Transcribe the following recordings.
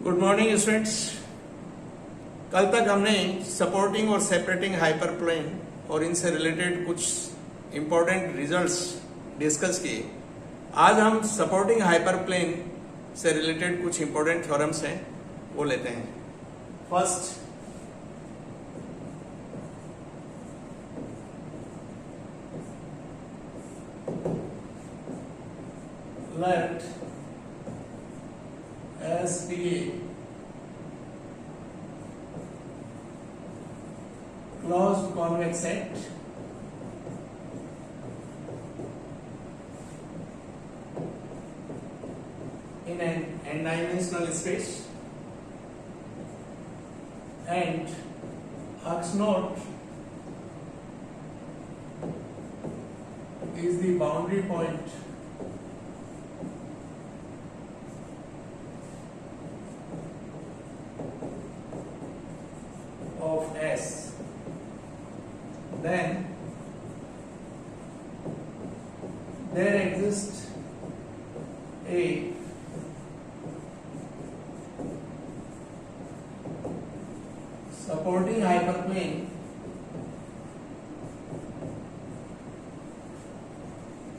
Good morning students. कल तक हमने सपोर्टिंग और सेपरेटिंग हाइपरप्लेन और इनसे रिलेटेड कुछ इंपॉर्टेंट रिजल्ट्स डिस्कस किए। आज हम सपोर्टिंग हाइपरप्लेन से रिलेटेड कुछ इंपॉर्टेंट थ्योरम्स हैं वो लेते हैं। First, let S be a closed convex set in an n-dimensional space and x naught is the boundary point of S, then there exists a supporting hyperplane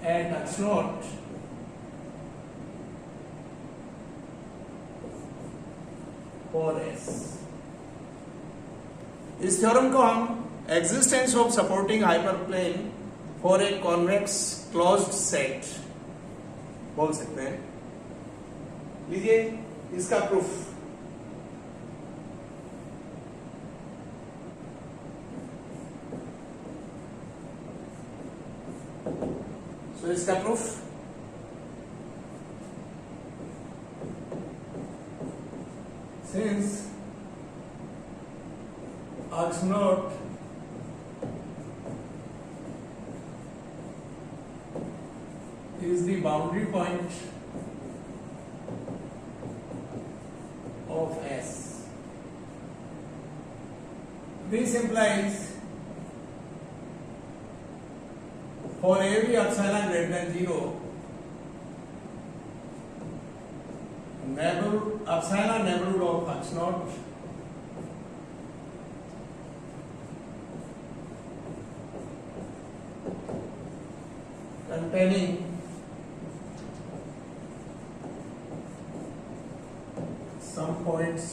at x naught for S। इस theorem को हम existence of supporting hyperplane for a convex closed set बोल सकते हैं। लीजिए इसका proof. इसका proof since x naught is the boundary point of S. This implies for every epsilon greater than 0, epsilon neighborhood of x naught containing some points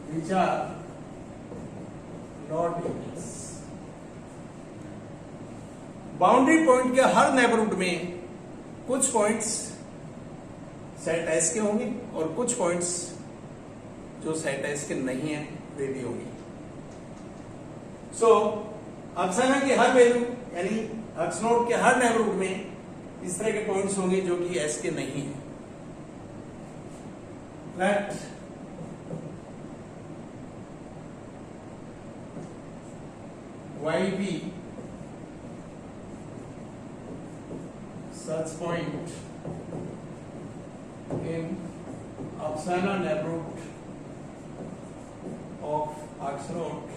which are not in S। Boundary point के हर neighbourhood में कुछ points set S के होंगे और कुछ points जो set S के नहीं है वे भी होंगे। सो एप्सिलॉन की हर वैल्यू यानी एक्स नोट के हर नेबरहुड में इस तरह के पॉइंट्स होंगे जो कि एस के नहीं है। Let y be such point in epsilon neighborhood of x naught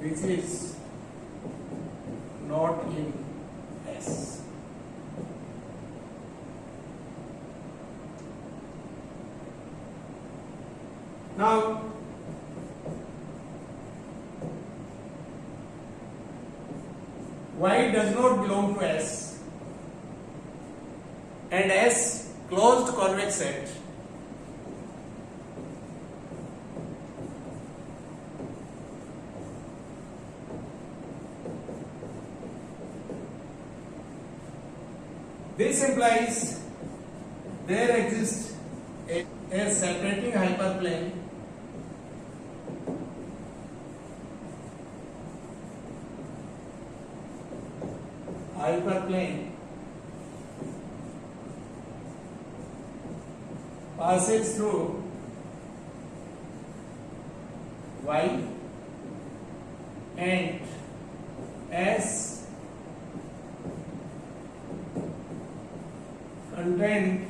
which is not in S। Now y does not belong to S and S closed convex set this implies there exists a separating hyperplane passes through y and S contained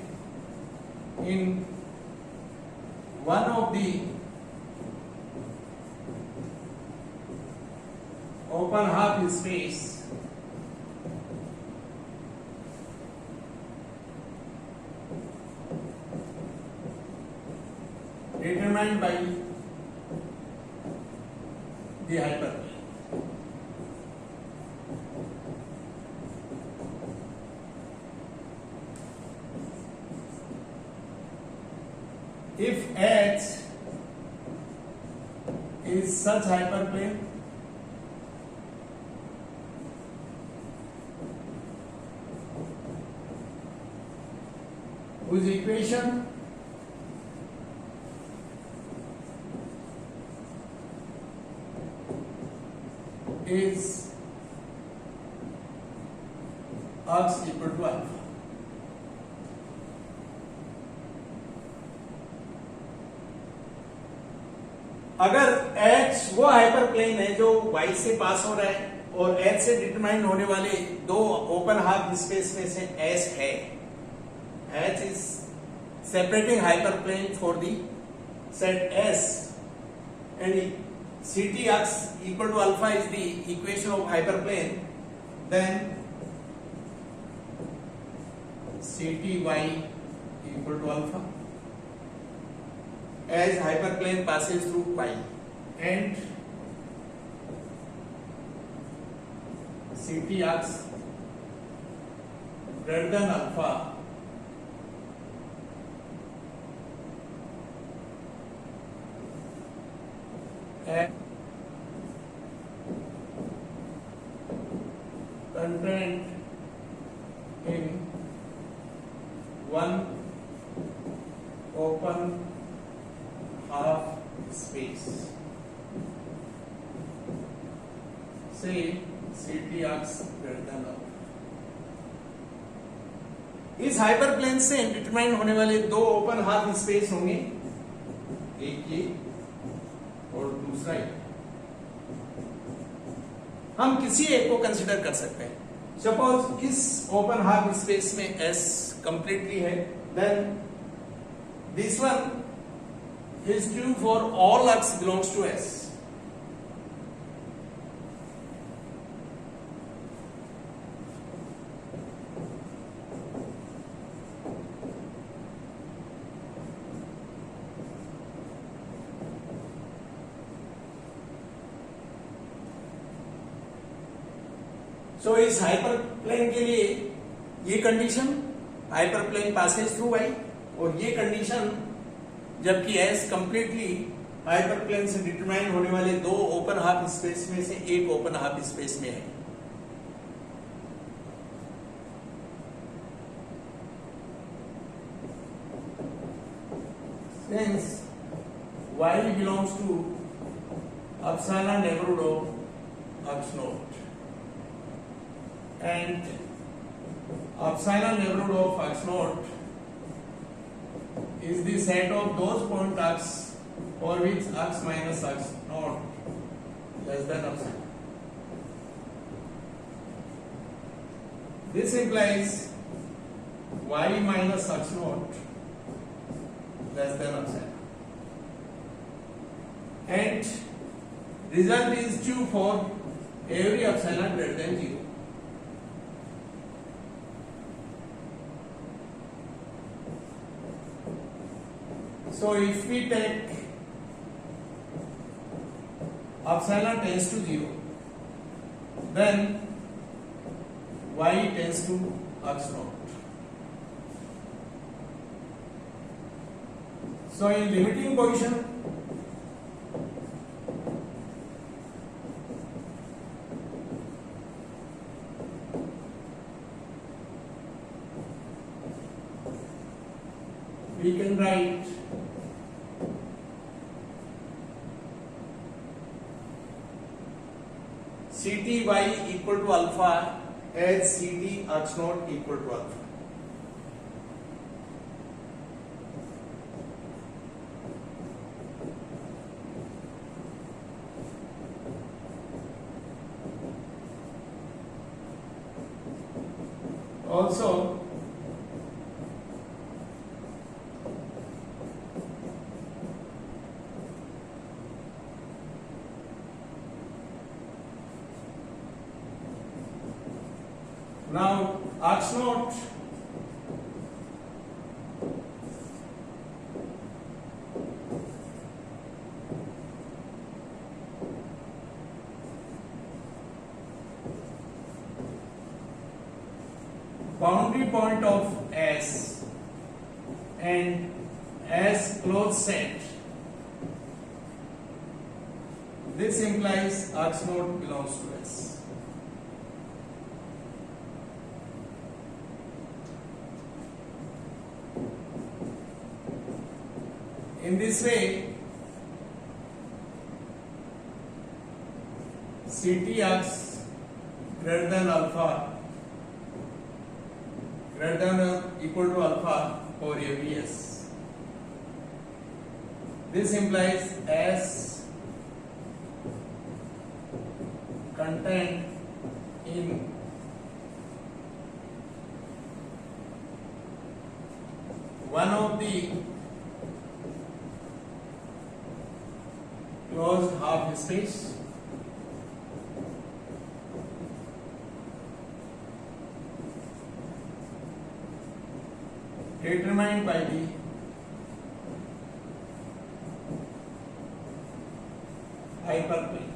in one of the open half space determined by the hyperplane. If H is such hyperplane whose equation is x equal to alpha. अगर H वो hyperplane है जो Y से पास हो रहा है और H से डिटरमाइन होने वाले दो ओपन हाफ स्पेस में से S है, H is separating hyperplane for the set S and CTX equal to alpha is the equation of hyperplane, then CTY equal to alpha as hyperplane passes through Y and CTX greater than alpha and contained in one open half space. Say CTX greater than alpha. इस hyperplane से determine होने वाले दो open half space होंगे, एक ये और दूसरा ये. हम किसी एक को कंसिडर कर सकते हैं. सपोज इस ओपन हाफ स्पेस में S कंप्लीटली है, then this one is true for all x belongs to S. So इस हाइपरप्लेन के लिए ये condition hyperplane Passage through y और ये कंडीशन जबकि S कंप्लीटली हाइपरप्लेन से डिटरमाइन होने वाले दो ओपन हाफ स्पेस में से एक ओपन हाफ स्पेस में है. Since Y belongs to epsilon neighborhood of x naught and epsilon neighborhood of x naught is the set of those point x for which x minus x naught less than epsilon. This implies y minus x naught less than epsilon. And result is true for every epsilon greater than 0. So if we take epsilon tends to 0, then y tends to x naught. So in limiting position, we can write CTY equal to alpha as CT x naught equal to alpha. Also, Now arc node boundary point of S and S closed set. This implies arc node belongs to S. In this way, CT arcs greater than alpha greater than or equal to alpha over ABS. This implies S contained in one of the closed half space determined by the hyperplane.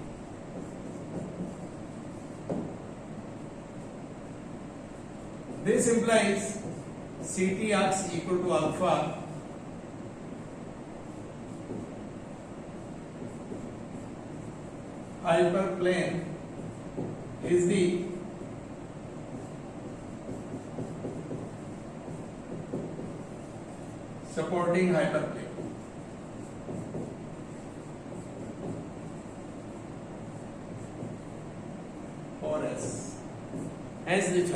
This implies CT arcs equal to alpha hyperplane is the supporting hyperplane. For S. Hence the